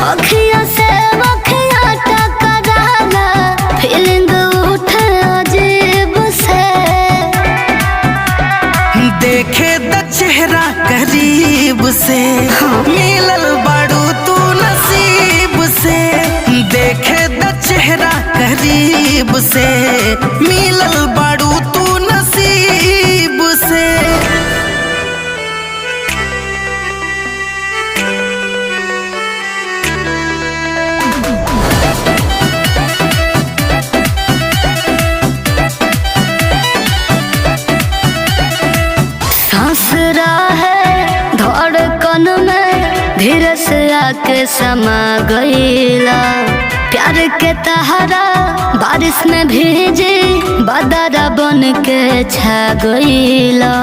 अखियाँ से अखियाँ टकराना, फीलिंग उठे अजीब से। देखे द चेहरा करीब से, मिलल बाड़ू तू नसीब से। देखे द चेहरा करीब से, मिलल बाड़ू तू नसीब से। सांस है धड़कन में, धीरे से आके समा गईला। प्यार के तहरा बारिश में भीजी, बदरा बन के छा गईला।